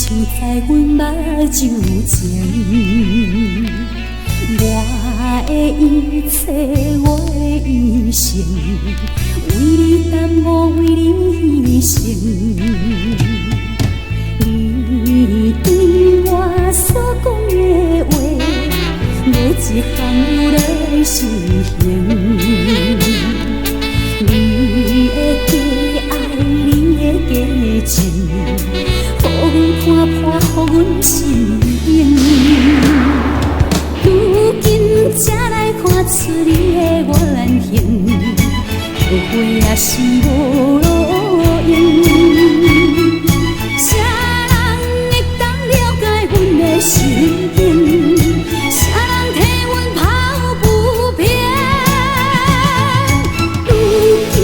想在阮目睭前，我的一切，我的一生，为你耽误，为你牺牲。你对我所讲的话，无一项有来实行。你的假爱，你的假情，予阮看破，予阮心冷。如今才来看出你的原形，后悔也是无路用。啥人会当了解阮的心境？啥人替阮抱不平？如今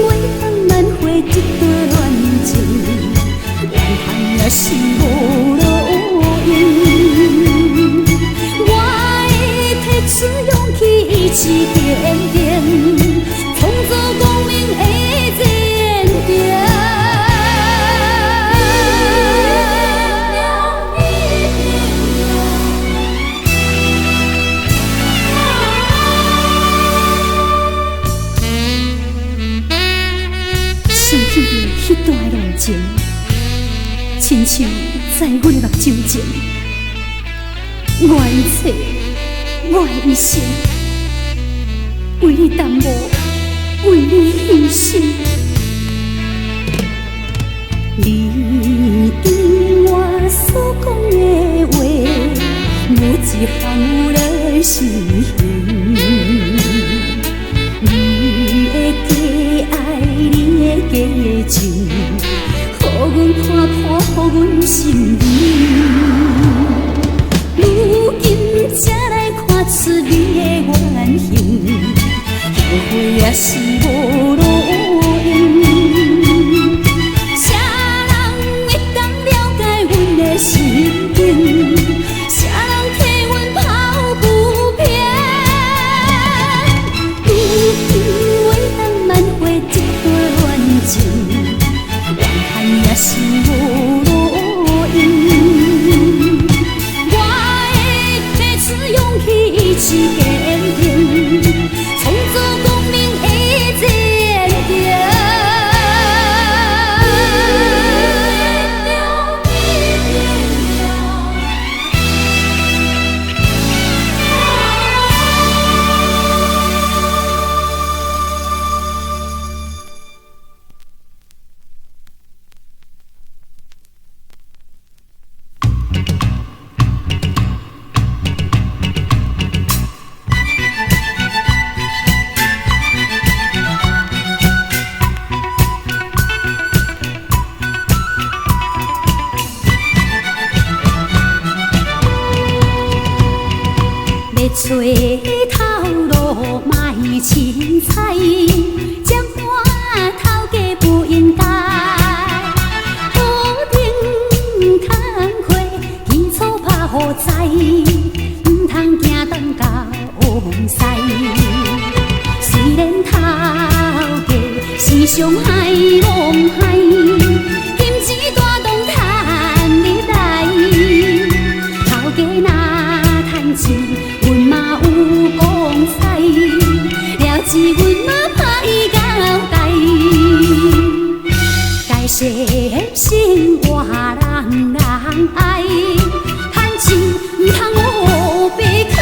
为通挽回这段恋情，怨恨也是无路用。我会提出勇气，一起坚定，创造光明的前程。想起了迄段路情，亲像在阮的目睭前。我的一切，我的一生，为你耽误，为你牺牲。你对我所讲的话，无一项有来实行。你的假爱，你的假情，予阮看破，予阮心冷。如今才来看出你的原形，后悔也是无路用。啥人会当了解阮的心境？啥人替阮抱不平？如今为当挽回这段恋情，怨恨也是无路用。勇气一起坚定，创造光明的前程。找头路卖凊彩，接我头家不应该。固定工课，基础打好在，唔通行东到西。虽然头家是上海弄海，金钱大动赚入来，头家若趁钱。阮嘛有讲使，了解阮嘛歹交代。该说生活人爱，趁钱唔通黑白开。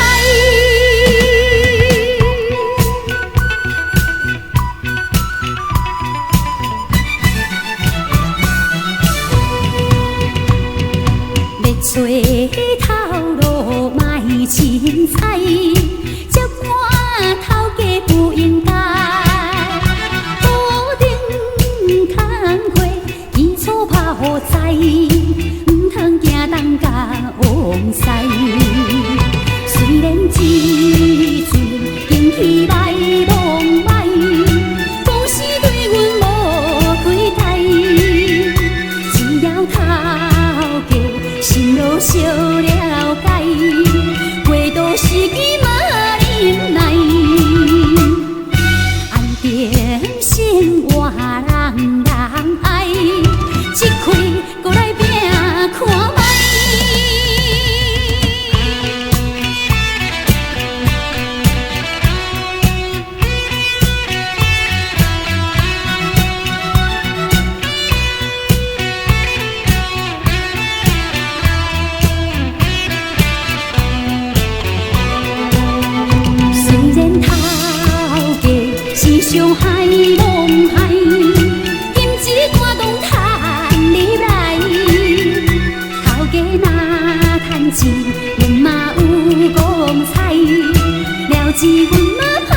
嘛歹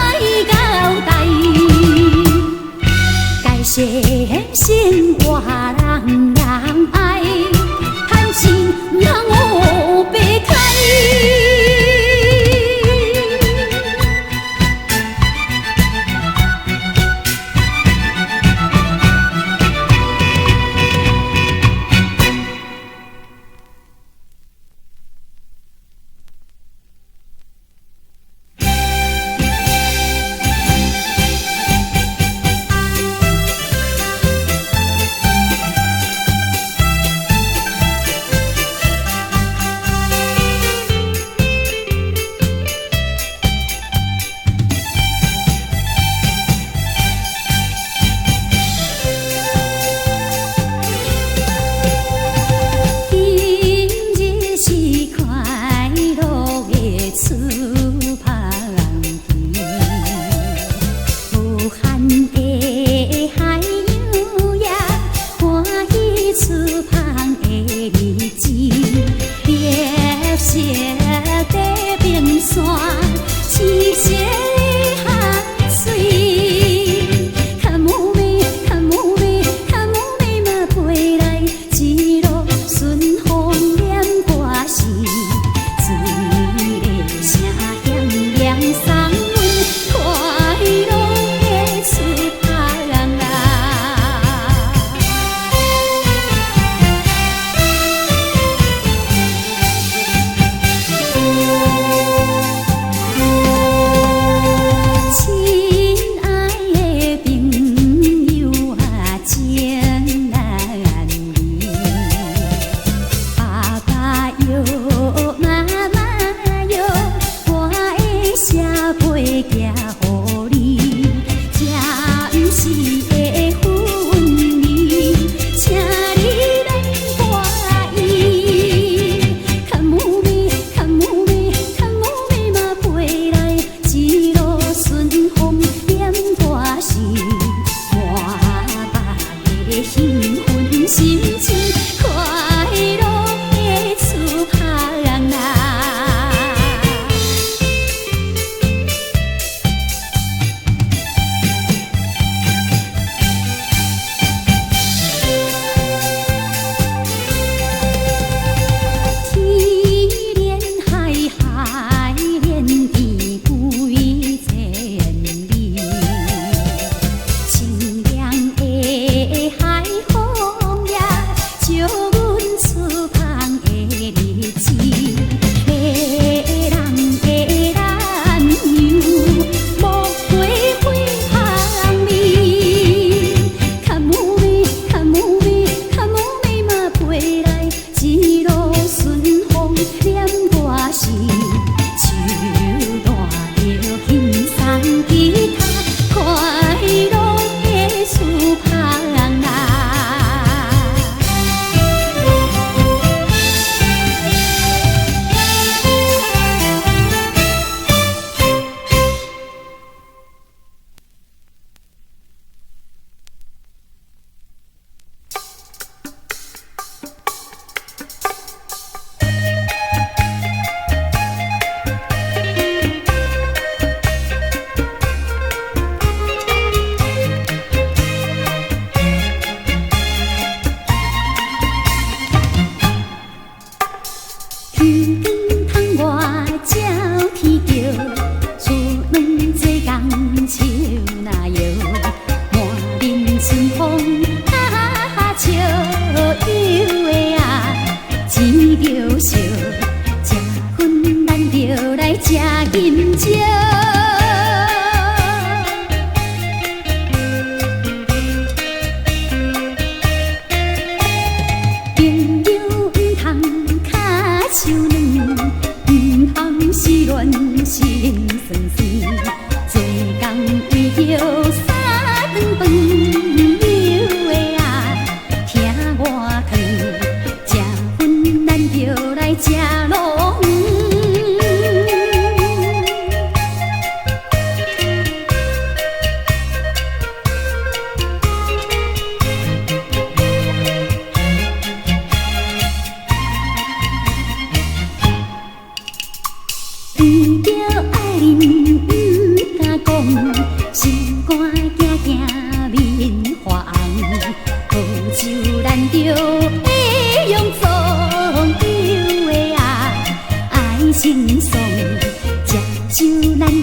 交代。该生活人人爱，贪心人有白开。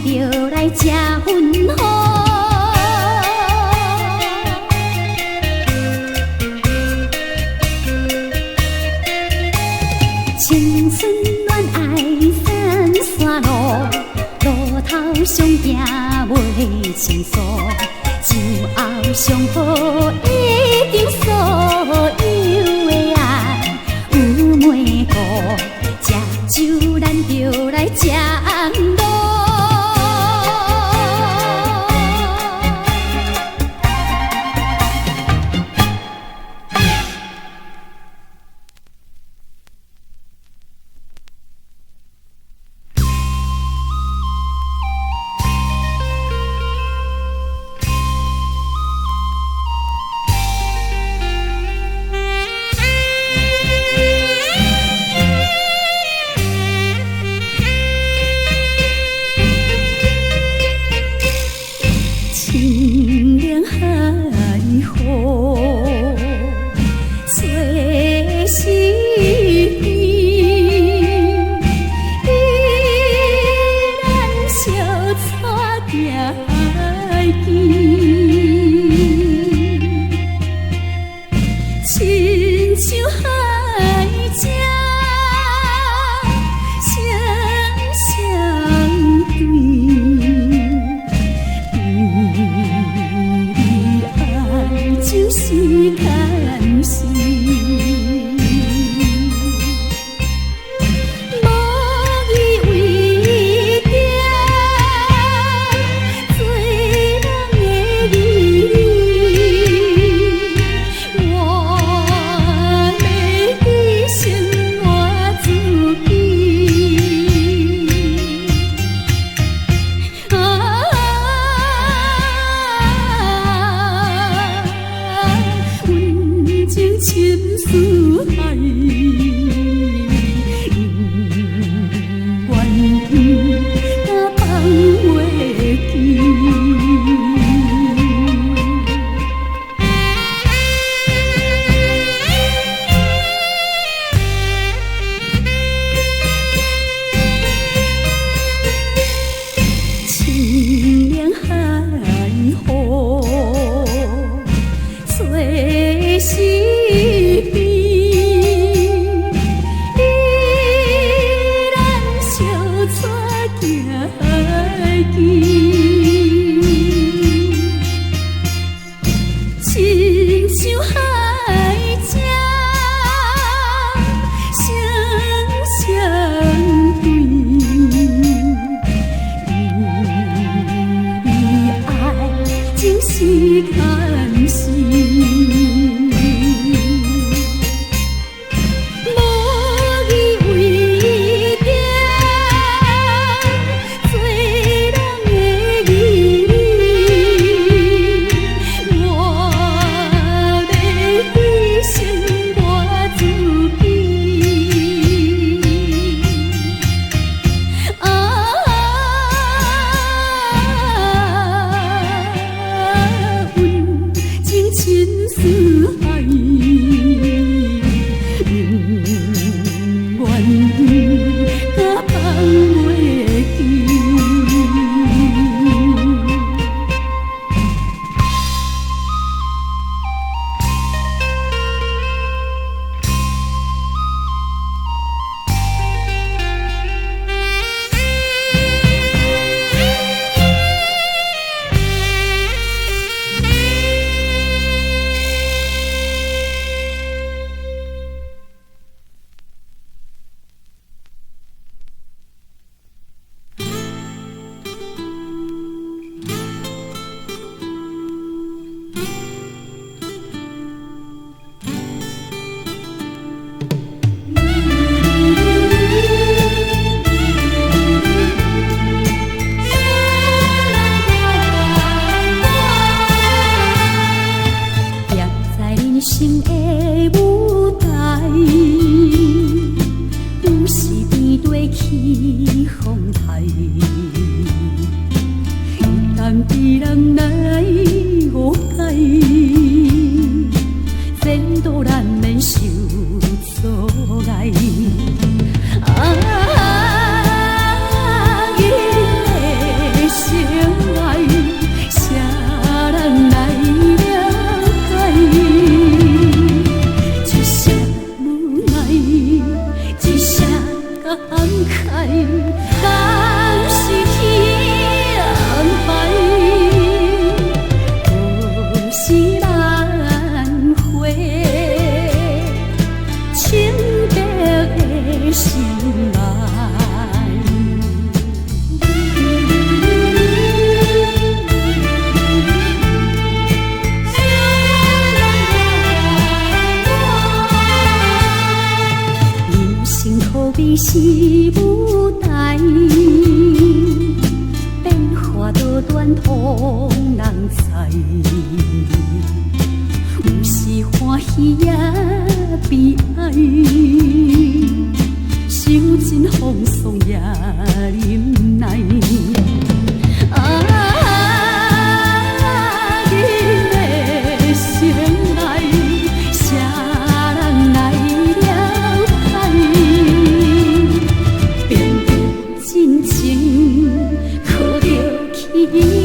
着来吃薰予。青春恋爱散山路，路头上行袂清楚，酒后上好一定所有的爱有玫瑰，吃酒咱就来吃红路。清凉海河吹时边，依然相带行见，亲像海只相对。就是甘心，无伊为着做人的义理，我要牺牲我自己。情似海，愿甲放袂记。清凉海河吹时。亲像海只相对，你爱就是甘心。情似海，愿甲放袂记。生的舞台，有时变对起风台，当地人来误解，前途难免受阻碍。啊，因的是舞台，变化多端通人知。有时欢喜也悲哀，受尽风霜也忍耐。情靠着起。